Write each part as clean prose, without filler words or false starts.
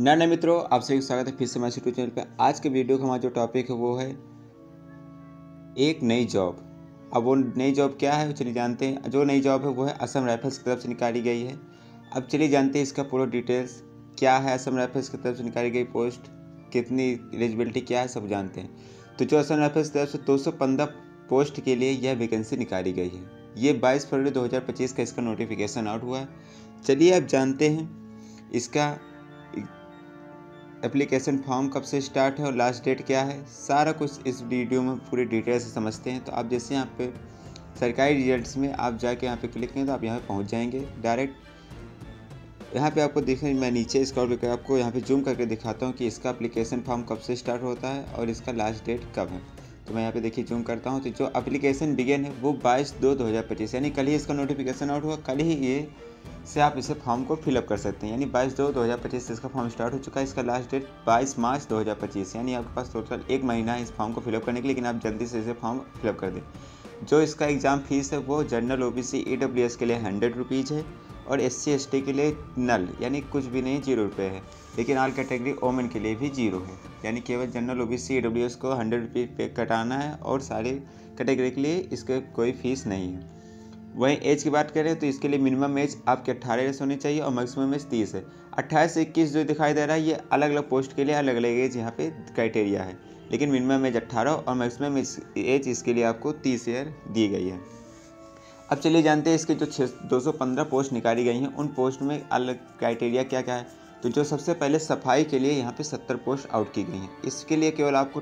नए मित्रों, आप सभी का स्वागत है फिर से हमारे यूट्यूब चैनल पे। आज के वीडियो का हमारा जो टॉपिक है वो है एक नई जॉब। अब वो नई जॉब क्या है वो चलिए जानते हैं। जो नई जॉब है वो है असम राइफल्स की तरफ से निकाली गई है। अब चलिए जानते हैं इसका पूरा डिटेल्स क्या है। असम राइफल्स की तरफ से निकाली गई पोस्ट, कितनी एलिजिबिलिटी क्या है, सब जानते हैं। तो जो असम राइफल्स की तरफ से 215 पोस्ट के लिए यह वैकेंसी निकाली गई है। ये 22 फरवरी 2025 का इसका नोटिफिकेशन आउट हुआ है। चलिए अब जानते हैं इसका एप्लीकेशन फॉर्म कब से स्टार्ट है और लास्ट डेट क्या है। सारा कुछ इस वीडियो में पूरी डिटेल से समझते हैं। तो आप जैसे यहाँ पे सरकारी रिजल्ट्स में आप जाके यहाँ पे क्लिक करें तो आप यहाँ पे पहुँच जाएंगे डायरेक्ट। यहाँ पे आपको देखें, मैं नीचे स्क्रॉल करके आपको यहाँ पे जूम करके दिखाता हूँ कि इसका एप्लीकेशन फॉर्म कब से स्टार्ट होता है और इसका लास्ट डेट कब है। तो मैं यहाँ पे देखिए जूम करता हूँ। तो जो एप्लीकेशन बिगिन है वो 22/2/2025 यानी कल ही इसका नोटिफिकेशन आउट हुआ। कल ही ये से आप इसे फॉर्म को फिलअप कर सकते हैं। यानी 22/2/2025 से इसका फॉर्म स्टार्ट हो चुका है। इसका लास्ट डेट 22 मार्च 2025 यानी आपके पास टोटल 1 महीना है इस फॉर्म को फिलअप करने के लिए, लेकिन आप जल्दी से इसे फॉर्म फिलअप कर दें। जो इसका एग्ज़ाम फीस है वो जनरल OBC EWS के लिए 100 रुपीज़ है और SC ST के लिए नल यानी कुछ भी नहीं 0 रुपये है। लेकिन ऑल कैटेगरी ओमेन के लिए भी 0 है, यानी केवल जनरल OBC EWS को 100 रुपये पे कटाना है और सारे कैटेगरी के लिए इसका कोई फीस नहीं है। वहीं एज की बात करें तो इसके लिए मिनिमम एज आपके 18 ईयर्स होनी चाहिए और मैक्सिमम एज 30 है। 28 से 21 जो दिखाई दे रहा है ये अलग अलग पोस्ट के लिए अलग अलग एज यहाँ पे क्राइटेरिया है, लेकिन मिनिमम एज 18 और मैक्सिमम एज इसके लिए आपको 30 ईयर दी गई है। अब चलिए जानते हैं इसके जो 215 पोस्ट निकाली गई हैं उन पोस्ट में अलग क्राइटेरिया क्या क्या है। तो जो सबसे पहले सफाई के लिए यहाँ पे 70 पोस्ट आउट की गई हैं। इसके लिए केवल आपको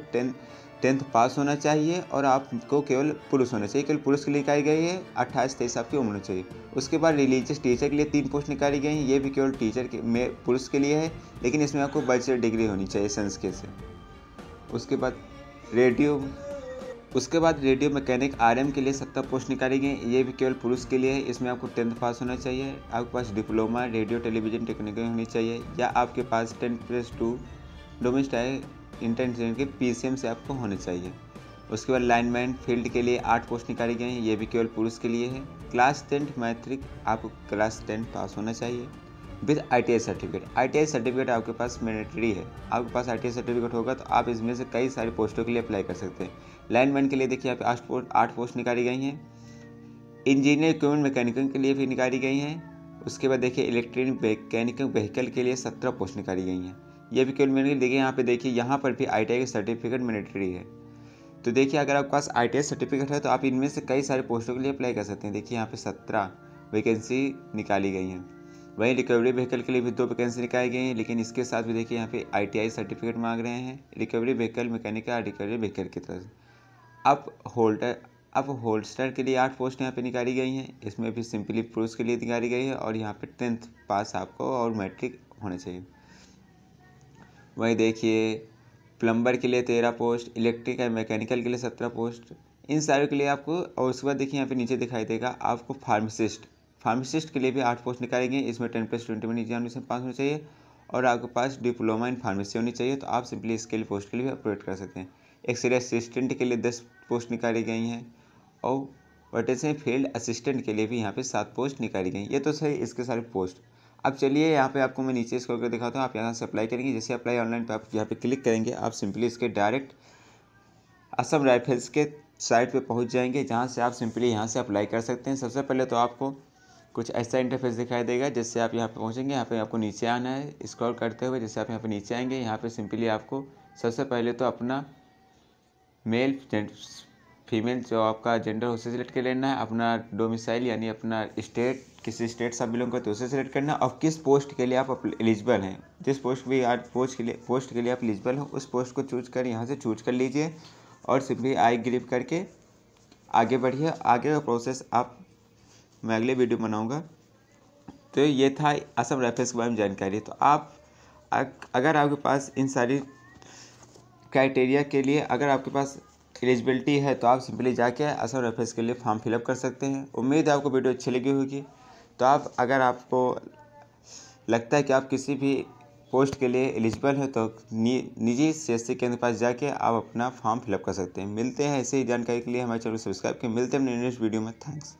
10th पास होना चाहिए और आपको केवल पुरुष होना चाहिए। केवल पुरुष के लिए निकाली गई है, 28-23 आपकी उम्र होनी चाहिए। उसके बाद रिलीजियस टीचर के लिए 3 पोस्ट निकाली गई हैं। ये भी केवल टीचर के में पुरुष के लिए है, लेकिन इसमें आपको बैचलर डिग्री होनी चाहिए संस्कृत से। उसके बाद रेडियो मैकेनिक RM के लिए 70 पोस्ट निकाली गई। ये भी केवल पुरुष के लिए है। इसमें आपको 10th पास होना चाहिए, आपके पास डिप्लोमा रेडियो टेलीविजन टेक्निकल होनी चाहिए या आपके पास 10+2 डोमेस्टिक इंटरनेशनल के PCM से आपको होने चाहिए। उसके बाद लाइनमैन फील्ड के लिए 8 पोस्ट निकाली गई हैं। ये भी केवल पुरुष के लिए है। क्लास 10 मैट्रिक आपको क्लास 10 पास होना चाहिए with ITI certificate. ITI certificate आपके पास मैंडेटरी है। आपके पास ITI सर्टिफिकेट होगा तो आप इसमें से कई सारी पोस्टों के लिए अप्लाई कर सकते हैं। लाइनमैन के लिए देखिए यहाँ पे 8 पोस्ट निकाली गई हैं। इंजीनियर इक्विपमेंट मैकेनिकल के लिए भी निकाली गई हैं। उसके बाद देखिए इलेक्ट्रॉनिक मैकेनिकल व्हीकल के लिए 17 पोस्ट निकाली गई हैं। ये भी केवल मैंने देखिए यहाँ पर भी ITI का सर्टिफिकेट मैंडेटरी है। तो देखिए अगर आपके पास ITI सर्टिफिकेट है तो आप इनमें से कई सारे पोस्टों के लिए अप्लाई कर सकते हैं। देखिए यहाँ पे 17 वैकेंसी निकाली गई हैं। वहीं रिकवरी व्हीकल के लिए भी 2 वैकेंसी निकाली गई हैं, लेकिन इसके साथ भी देखिए यहाँ पे ITI सर्टिफिकेट मांग रहे हैं recovery vehicle mechanical recovery vehicle की तरफ से। अब होल्स्टर के लिए 8 पोस्ट यहाँ पे निकाली गई हैं। इसमें भी सिंपली पुरुष के लिए निकाली गई है और यहाँ पे 10th पास आपको और मैट्रिक होना चाहिए। वहीं देखिए प्लम्बर के लिए 13 पोस्ट, इलेक्ट्रिकल मैकेनिकल के लिए 17 पोस्ट, इन सारों के लिए आपको। और उसके बाद देखिए यहाँ पे नीचे दिखाई देगा आपको फार्मासिस्ट के लिए भी 8 पोस्ट निकाली गई। इसमें 10+20 में एग्जामिनेशन पास होना चाहिए और आपके पास डिप्लोमा इन फार्मेसी होनी चाहिए। तो आप सिंपली इसके लिए पोस्ट के लिए भी अपलोड कर सकते हैं। एक्सरे असिस्टेंट के लिए 10 पोस्ट निकाली गई हैं और वर्टेशन फील्ड असिस्टेंट के लिए भी यहाँ पे 7 पोस्ट निकाली गई। ये तो सही इसके सारे पोस्ट। अब चलिए यहाँ पे आपको मैं नीचे स्क्रॉल करके दिखाता हूँ। आप यहाँ से अप्लाई करेंगे। जैसे अप्लाई ऑनलाइन पे आप यहाँ पे क्लिक करेंगे, आप सिंपली इसके डायरेक्ट असम राइफल्स के साइट पे पहुँच जाएंगे, जहाँ से आप सिंपली यहाँ से अप्लाई कर सकते हैं। सबसे पहले तो आपको कुछ ऐसा इंटरफेस दिखाई देगा। जैसे आप यहाँ पे पहुँचेंगे, यहाँ पे आपको नीचे आना है स्क्रॉल करते हुए। जैसे आप यहाँ पे नीचे आएंगे, यहाँ पे सिंपली आपको सबसे पहले तो अपना मेल फीमेल जो आपका जेंडर उसे सिलेक्ट कर लेना है। अपना डोमिसाइल यानी अपना स्टेट, किसी स्टेट से आप बिलोंग करते हैं उसे सिलेक्ट करना है और किस पोस्ट के लिए आप एलिजिबल हैं। जिस पोस्ट के लिए आप एलिजिबल हो उस पोस्ट को चूज कर यहाँ से चूज कर लीजिए और सिंपली आई एग्री करके आगे बढ़िए। आगे का प्रोसेस मैं अगले वीडियो बनाऊंगा। तो ये था असम राइफल्स के बारे में जानकारी। तो आप अगर आपके पास इन सारी क्राइटेरिया के लिए अगर आपके पास एलिजिबिलिटी है तो आप सिंपली जाके असम राइफल्स के लिए फॉर्म फिलअप कर सकते हैं। उम्मीद है आपको वीडियो अच्छी लगी होगी। तो अगर आपको लगता है कि आप किसी भी पोस्ट के लिए एलिजिबल है तो निजी CSC केंद्र के पास जाके आप अपना फॉर्म फिलअप कर सकते हैं। मिलते हैं ऐसे ही जानकारी के लिए हमारे चैनल को सब्सक्राइब करें। मिलते हैं अपने नेक्स्ट वीडियो में। थैंक्स।